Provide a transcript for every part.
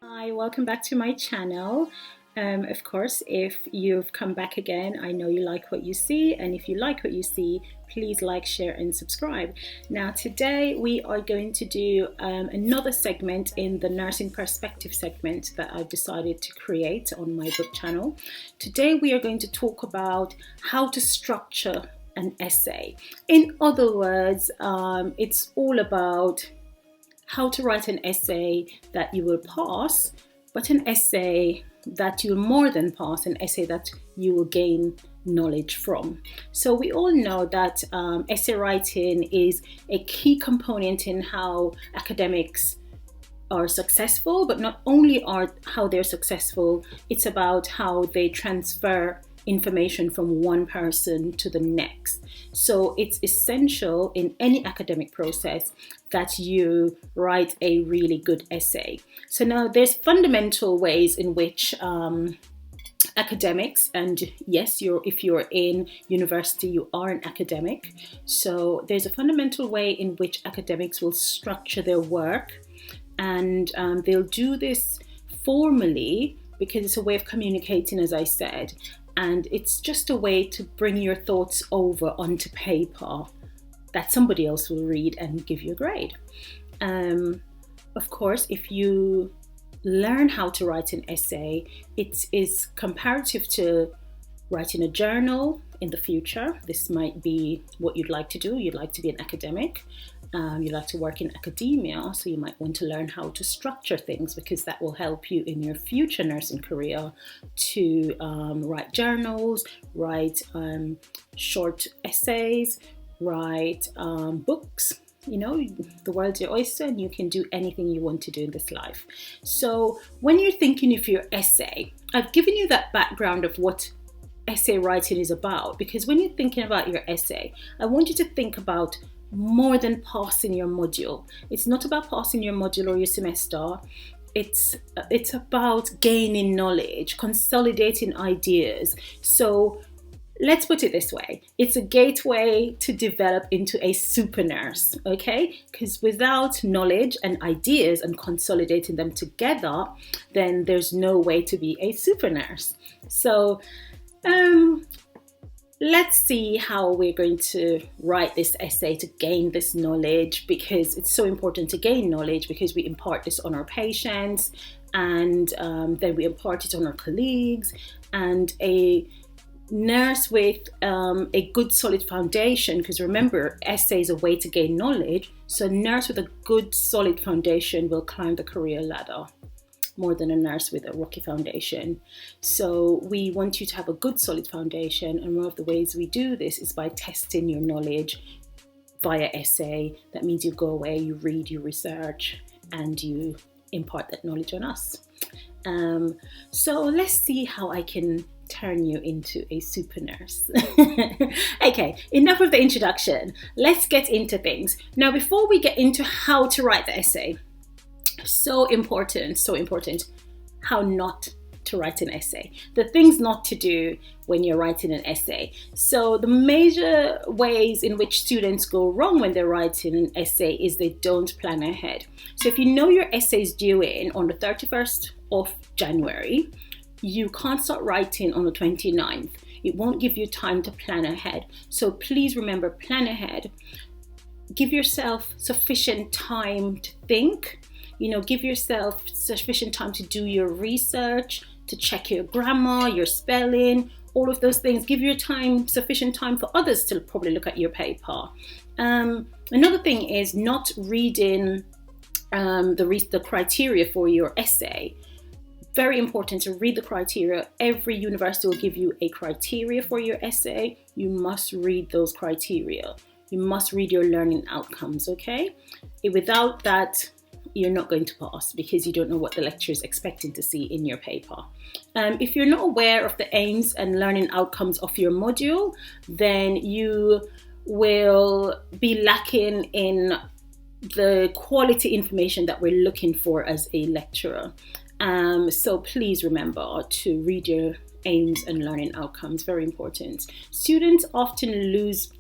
Hi, welcome back to my channel. Of course, if you've come back again, I know you like what you see, and if you like what you see, please like, share and subscribe. Now today we are going to do another segment in the nursing perspective segment that I've decided to create on my book channel. Today we are going to talk about how to structure an essay. In other words, it's all about how to write an essay that you will pass, but an essay that you'll more than pass, an essay that you will gain knowledge from. So we all know that essay writing is a key component in how academics are successful, but not only are how they're successful, it's about how they transfer information from one person to the next. So it's essential in any academic process that you write a really good essay. So now there's fundamental ways in which academics, and yes, if you're in university, you are an academic. So there's a fundamental way in which academics will structure their work, and they'll do this formally because it's a way of communicating, as I said. And it's just a way to bring your thoughts over onto paper that somebody else will read and give you a grade. Of course, if you learn how to write an essay, it is comparative to writing a journal in the future. This might be what you'd like to do. You'd like to be an academic. You like to work in academia, so you might want to learn how to structure things, because that will help you in your future nursing career to write journals, write short essays, write books. You know, the world's your oyster and you can do anything you want to do in this life. So when you're thinking of your essay, I've given you that background of what essay writing is about, because when you're thinking about your essay, I want you to think about more than passing your module. It's not about passing your module or your semester. It's about gaining knowledge, consolidating ideas. So let's put it this way. It's a gateway to develop into a super nurse, okay? Because without knowledge and ideas and consolidating them together, then there's no way to be a super nurse. So let's see how we're going to write this essay to gain this knowledge, because it's so important to gain knowledge, because we impart this on our patients, and then we impart it on our colleagues. And a nurse with a good solid foundation, because remember, essay is a way to gain knowledge, so a nurse with a good solid foundation will climb the career ladder more than a nurse with a rocky foundation. So we want you to have a good solid foundation, and one of the ways we do this is by testing your knowledge via essay. That means you go away, you read, you research, and you impart that knowledge on us. So let's see how I can turn you into a super nurse. Okay, enough of the introduction. Let's get into things. Now, before we get into how to write the essay, so important, how not to write an essay. The things not to do when you're writing an essay. So the major ways in which students go wrong when they're writing an essay is they don't plan ahead. So if you know your essay is due in on the 31st of January, you can't start writing on the 29th. It won't give you time to plan ahead. So please remember, plan ahead. Give yourself sufficient time to think. You know, give yourself sufficient time to do your research, to check your grammar, your spelling, all of those things. Give your time, sufficient time for others to probably look at your paper. Another thing is not reading the criteria for your essay. Very important to read the criteria. Every university will give you a criteria for your essay. You must read those criteria. You must read your learning outcomes, okay? Without that, you're not going to pass, because you don't know what the lecturer is expecting to see in your paper. If you're not aware of the aims and learning outcomes of your module, then you will be lacking in the quality information that we're looking for as a lecturer. So please remember to read your aims and learning outcomes, very important. Students often lose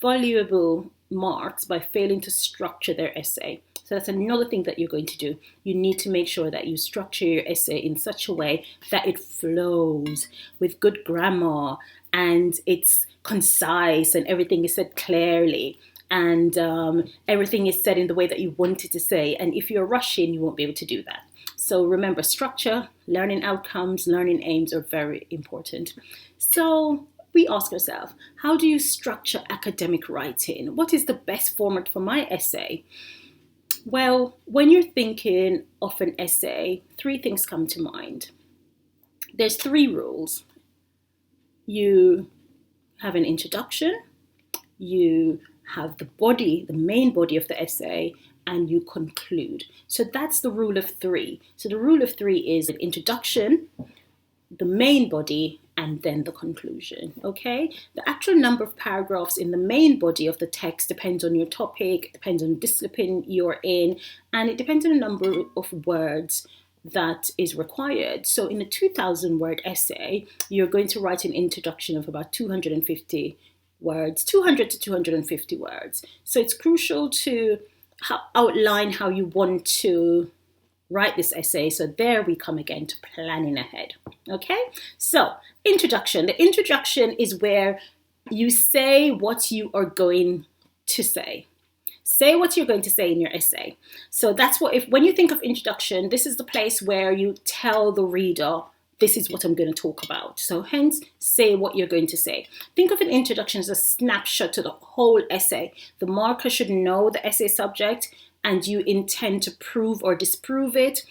valuable marks by failing to structure their essay. So that's another thing that you're going to do. You need to make sure that you structure your essay in such a way that it flows with good grammar and it's concise and everything is said clearly and everything is said in the way that you want it to say. And if you're rushing, you won't be able to do that. So remember, structure, learning outcomes, learning aims are very important. So we ask ourselves, how do you structure academic writing? What is the best format for my essay? Well, when you're thinking of an essay, 3 things come to mind. There's 3 rules. You have an introduction, you have the body, the main body of the essay, and you conclude. So that's the rule of 3. So the rule of 3 is an introduction, the main body, and then the conclusion, okay? The actual number of paragraphs in the main body of the text depends on your topic, depends on the discipline you're in, and it depends on the number of words that is required. So in a 2,000-word essay, you're going to write an introduction of about 250 words, 200 to 250 words. So it's crucial to outline how you want to write this essay. So there we come again to planning ahead. Okay, so introduction. The introduction is where you say what you are going to say. Say what you're going to say in your essay. So that's what, when you think of introduction, this is the place where you tell the reader, this is what I'm going to talk about. So hence, say what you're going to say. Think of an introduction as a snapshot to the whole essay. The marker should know the essay subject and you intend to prove or disprove it.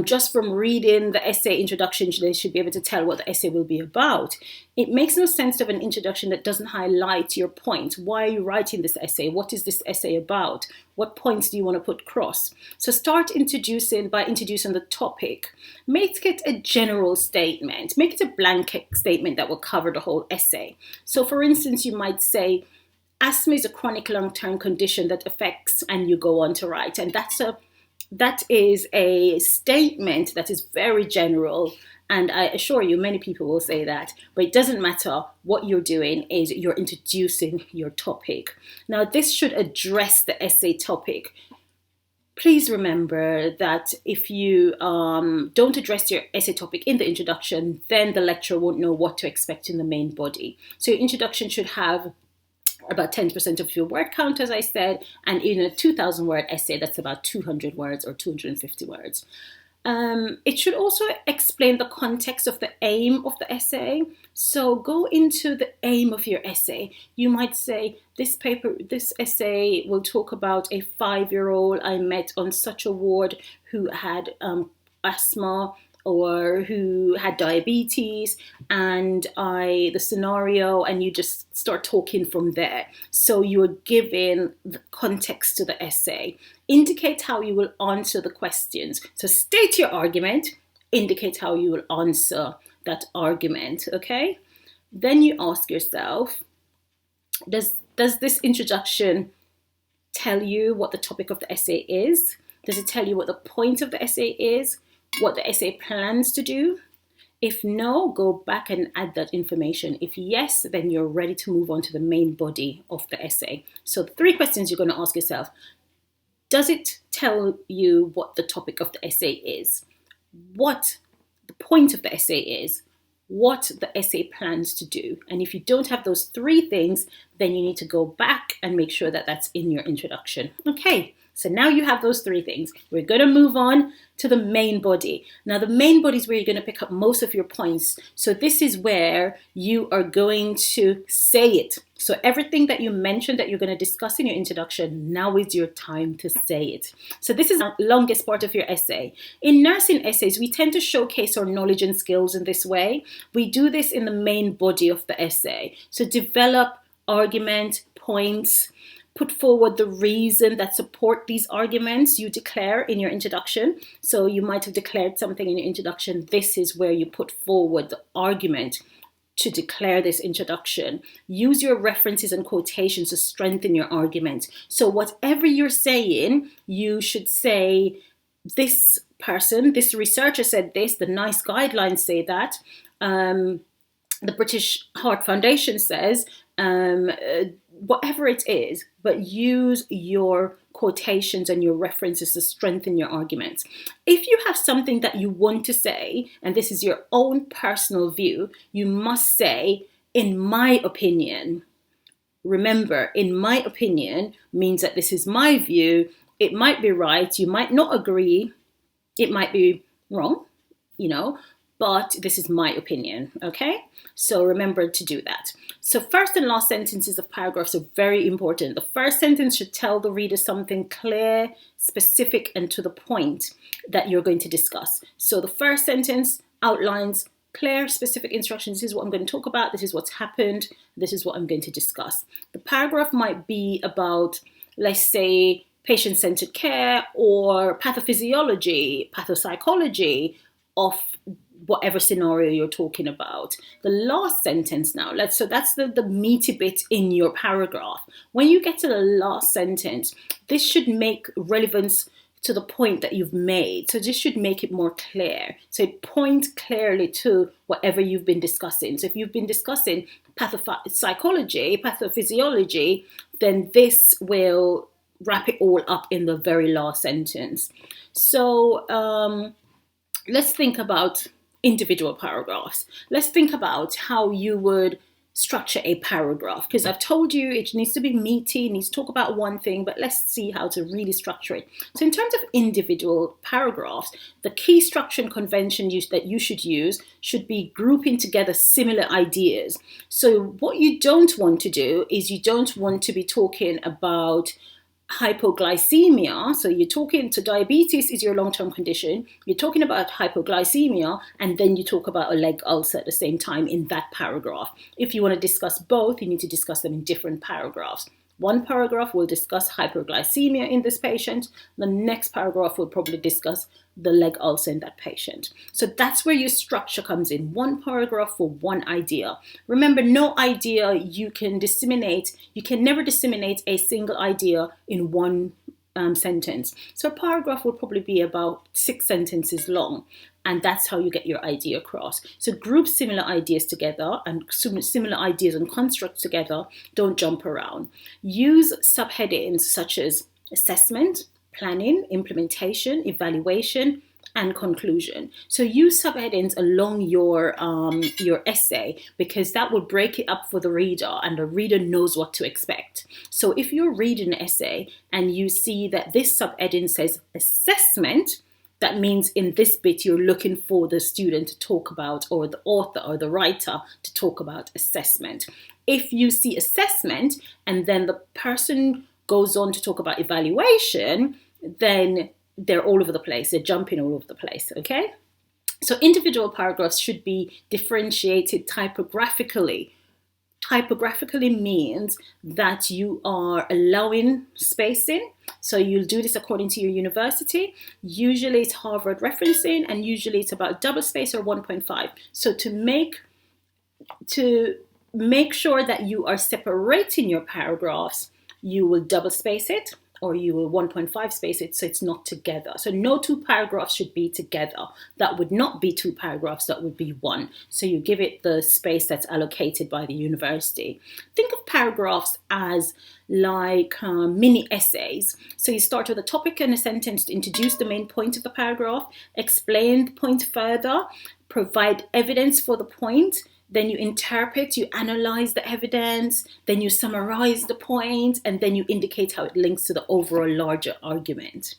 Just from reading the essay introduction, they should be able to tell what the essay will be about. It makes no sense to have an introduction that doesn't highlight your point. Why are you writing this essay? What is this essay about? What points do you want to put across? So start by introducing the topic. Make it a general statement. Make it a blanket statement that will cover the whole essay. So for instance, you might say, asthma is a chronic long-term condition that affects, and you go on to write. And that is a statement that is very general. And I assure you, many people will say that, but it doesn't matter. What you're doing is you're introducing your topic. Now, this should address the essay topic. Please remember that if you don't address your essay topic in the introduction, then the lecturer won't know what to expect in the main body. So your introduction should have about 10% of your word count, as I said, and in a 2,000-word essay, that's about 200 words or 250 words. It should also explain the context of the aim of the essay. So go into the aim of your essay. You might say, this essay will talk about a 5-year-old I met on such a ward who had asthma or who had diabetes, and the scenario, and you just start talking from there. So you're giving the context to the essay. Indicate how you will answer the questions. So state your argument, indicate how you will answer that argument, okay? Then you ask yourself, does this introduction tell you what the topic of the essay is? Does it tell you what the point of the essay is? What the essay plans to do? If no, go back and add that information. If yes, then you're ready to move on to the main body of the essay. So the 3 questions you're going to ask yourself. Does it tell you what the topic of the essay is? What the point of the essay is? What the essay plans to do? And if you don't have those 3 things, then you need to go back and make sure that that's in your introduction. Okay, so now you have those 3 things. We're going to move on to the main body. Now the main body is where you're going to pick up most of your points. So this is where you are going to say it. So everything that you mentioned that you're going to discuss in your introduction, now is your time to say it. So this is the longest part of your essay. In nursing essays, we tend to showcase our knowledge and skills in this way. We do this in the main body of the essay. So develop argument, points, put forward the reason that support these arguments you declare in your introduction. So you might have declared something in your introduction. This is where you put forward the argument to declare this introduction. Use your references and quotations to strengthen your argument. So whatever you're saying, you should say, this person, this researcher said this, the NICE guidelines say that, the British Heart Foundation says, whatever it is, but use your quotations and your references to strengthen your arguments. If you have something that you want to say, and this is your own personal view, you must say, in my opinion. Remember, in my opinion means that this is my view. It might be right, you might not agree, it might be wrong, but this is my opinion, okay? So remember to do that. So first and last sentences of paragraphs are very important. The first sentence should tell the reader something clear, specific, and to the point that you're going to discuss. So the first sentence outlines clear, specific instructions. This is what I'm going to talk about. This is what's happened. This is what I'm going to discuss. The paragraph might be about, let's say, patient-centered care or pathophysiology, pathopsychology of whatever scenario you're talking about. The last sentence now, so that's the meaty bit in your paragraph. When you get to the last sentence, this should make relevance to the point that you've made. So this should make it more clear. So it points clearly to whatever you've been discussing. So if you've been discussing pathopsychology, pathophysiology, then this will wrap it all up in the very last sentence. So let's think about individual paragraphs. Let's think about how you would structure a paragraph, because I've told you it needs to be meaty, it needs to talk about one thing, but let's see how to really structure it. So in terms of individual paragraphs, the key structure and convention that you should use should be grouping together similar ideas. So what you don't want to do is you don't want to be talking about hypoglycemia. So you're talking, so diabetes is your long-term condition, you're talking about hypoglycemia, and then you talk about a leg ulcer at the same time in that paragraph. If you want to discuss both, you need to discuss them in different paragraphs. One paragraph will discuss hyperglycemia in this patient. The next paragraph will probably discuss the leg ulcer in that patient. So that's where your structure comes in. One paragraph for one idea. Remember, no idea you can disseminate. You can never disseminate a single idea in one sentence. So a paragraph will probably be about 6 sentences long. And that's how you get your idea across. So group similar ideas together and similar ideas and constructs together. Don't jump around. Use subheadings such as assessment, planning, implementation, evaluation, and conclusion. So use subheadings along your essay, because that will break it up for the reader and the reader knows what to expect. So if you're reading an essay and you see that this subheading says assessment, that means in this bit you're looking for the student to talk about, or the author or the writer to talk about assessment. If you see assessment and then the person goes on to talk about evaluation, then they're all over the place. They're jumping all over the place, okay? So individual paragraphs should be differentiated typographically. Typographically means that you are allowing spacing. So you'll do this according to your university. Usually it's Harvard referencing, and usually it's about double space or 1.5. So to make sure that you are separating your paragraphs, you will double space it, or you will 1.5 space it so it's not together. So no 2 paragraphs should be together. That would not be 2 paragraphs, that would be 1. So you give it the space that's allocated by the university. Think of paragraphs as like mini essays. So you start with a topic and a sentence to introduce the main point of the paragraph, explain the point further, provide evidence for the point, then you interpret, you analyze the evidence, then you summarize the point, and then you indicate how it links to the overall larger argument.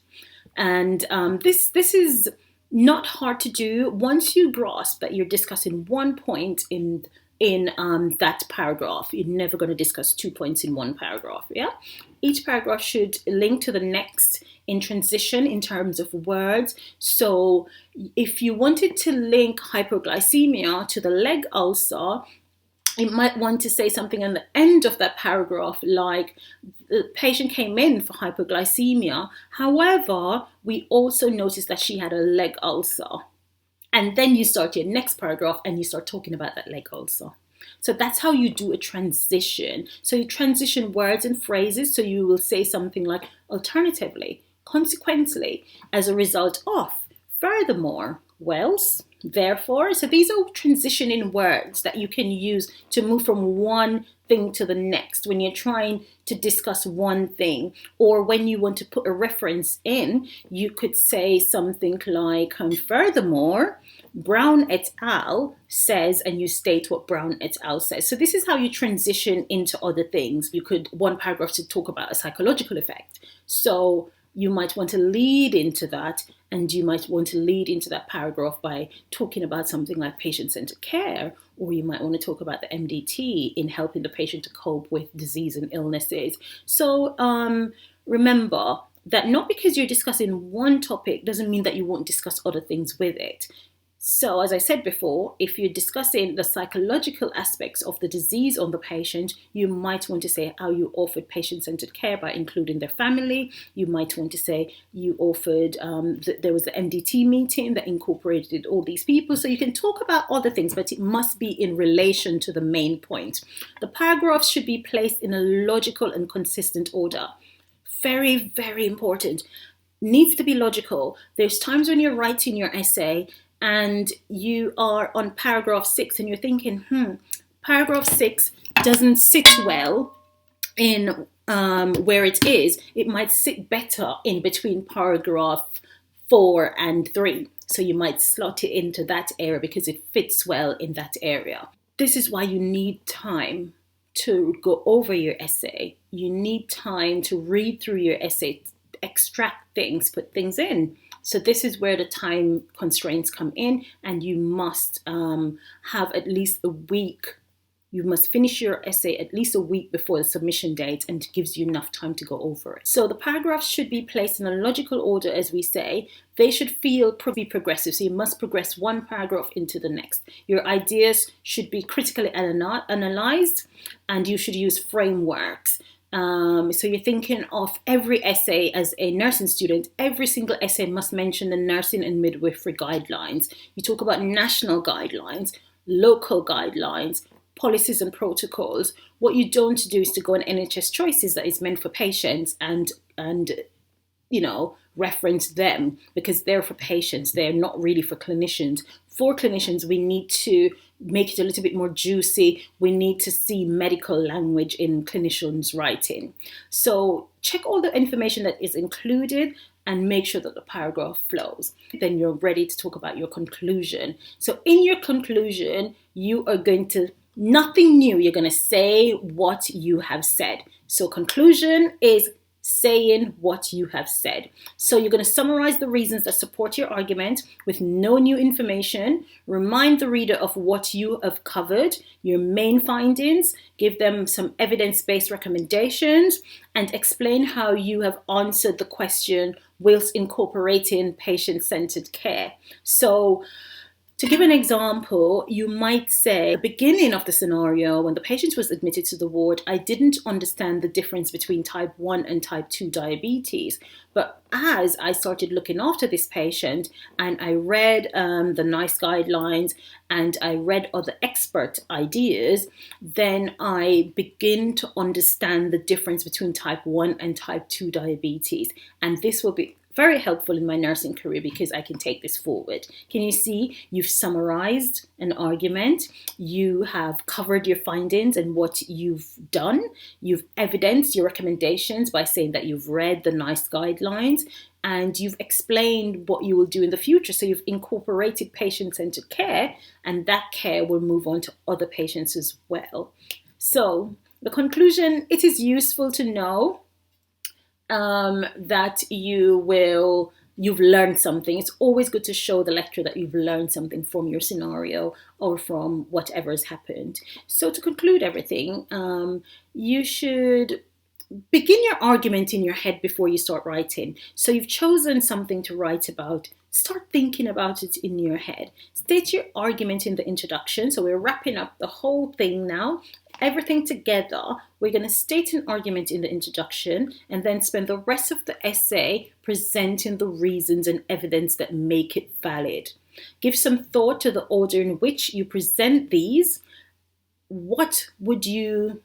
And this is not hard to do. Once you grasp that you're discussing one point in that paragraph, you're never going to discuss 2 points in one paragraph. Yeah, each paragraph should link to the next in transition in terms of words. So if you wanted to link hypoglycemia to the leg ulcer, you might want to say something on the end of that paragraph, like the patient came in for hypoglycemia. However, we also noticed that she had a leg ulcer. And then you start your next paragraph and you start talking about that leg ulcer. So that's how you do a transition. So you transition words and phrases. So you will say something like alternatively, consequently, as a result of, furthermore, whilst, therefore. So these are transitioning words that you can use to move from one thing to the next when you're trying to discuss one thing, or when you want to put a reference in, you could say something like, furthermore, Brown et al. Says, and you state what Brown et al. Says. So this is how you transition into other things. You could, one paragraph to talk about a psychological effect. So you might want to lead into that, and you might want to lead into that paragraph by talking about something like patient-centered care, or you might want to talk about the MDT in helping the patient to cope with disease and illnesses. So remember that not because you're discussing one topic doesn't mean that you won't discuss other things with it. So, as I said before, if you're discussing the psychological aspects of the disease on the patient, you might want to say how you offered patient-centered care by including their family. You might want to say you offered, there was the MDT meeting that incorporated all these people. So you can talk about other things, but it must be in relation to the main point. The paragraphs should be placed in a logical and consistent order. Very, very important. Needs to be logical. There's times when you're writing your essay and you are on paragraph 6 and you're thinking, paragraph 6 doesn't sit well in where it is. It might sit better in between paragraph 4 and 3. So you might slot it into that area because it fits well in that area. This is why you need time to go over your essay. You need time to read through your essay, extract things, put things in. So this is where the time constraints come in, and you must have at least a week. You must finish your essay at least a week before the submission date, and it gives you enough time to go over it. So the paragraphs should be placed in a logical order, as we say. They should be progressive, so you must progress one paragraph into the next. Your ideas should be critically analyzed, and you should use frameworks. So you're thinking of every essay as a nursing student. Every single essay must mention the nursing and midwifery guidelines. You talk about national guidelines, local guidelines, policies and protocols. What you don't do is to go on NHS Choices that is meant for patients and reference them, because they're for patients. They're not really for clinicians. For clinicians, we need to make it a little bit more juicy. We need to see medical language in clinicians' writing. So check all the information that is included and make sure that the paragraph flows. Then you're ready to talk about your conclusion. So in your conclusion, you are going to, nothing new, you're going to say what you have said. So conclusion is saying what you have said. So you're going to summarize the reasons that support your argument with no new information, remind the reader of what you have covered, your main findings, give them some evidence-based recommendations, and explain how you have answered the question whilst incorporating patient-centered care. So to give an example, you might say, at the beginning of the scenario, when the patient was admitted to the ward, I didn't understand the difference between type 1 and type 2 diabetes. But as I started looking after this patient and I read the NICE guidelines and I read other expert ideas, then I begin to understand the difference between type 1 and type 2 diabetes. And this will be very helpful in my nursing career because I can take this forward. Can you see? You've summarized an argument. You have covered your findings and what you've done. You've evidenced your recommendations by saying that you've read the NICE guidelines, and you've explained what you will do in the future. So you've incorporated patient-centered care, and that care will move on to other patients as well. So the conclusion, it is useful to know that you've learned something. It's always good to show the lecturer that you've learned something from your scenario or from whatever has happened. So to conclude everything, you should begin your argument in your head before you start writing. So you've chosen something to write about. Start thinking about it in your head. State your argument in the introduction. So we're wrapping up the whole thing now. Everything together, we're going to state an argument in the introduction and then spend the rest of the essay presenting the reasons and evidence that make it valid. Give some thought to the order in which you present these. What would you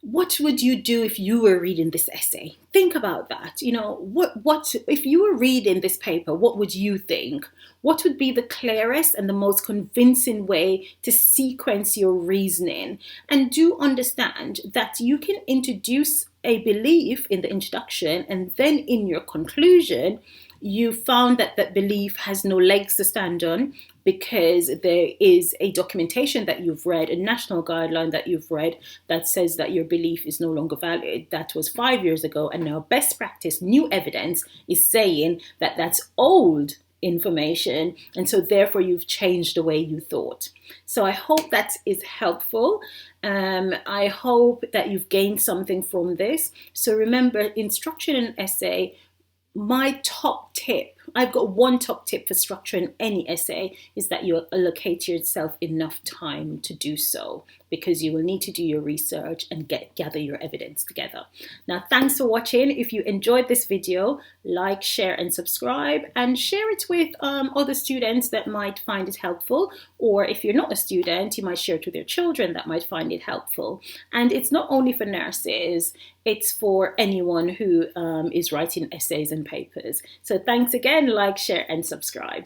what would you do if you were reading this essay? Think about that. You know, what if you were reading this paper, what would you think? What would be the clearest and the most convincing way to sequence your reasoning? And do understand that you can introduce a belief in the introduction, and then in your conclusion, you found that that belief has no legs to stand on because there is a documentation that you've read, a national guideline that you've read that says that your belief is no longer valid. That was 5 years ago, and now best practice, new evidence is saying that that's old information, and so therefore you've changed the way you thought. So I hope that is helpful. I hope that you've gained something from this. So remember, in structuring an essay, my top tip, I've got one top tip for structuring any essay, is that you allocate yourself enough time to do so, because you will need to do your research and gather your evidence together. Now, thanks for watching. If you enjoyed this video, like, share, and subscribe, and share it with other students that might find it helpful. Or if you're not a student, you might share it with your children that might find it helpful. And it's not only for nurses, it's for anyone who is writing essays and papers. So thanks again, like, share, and subscribe.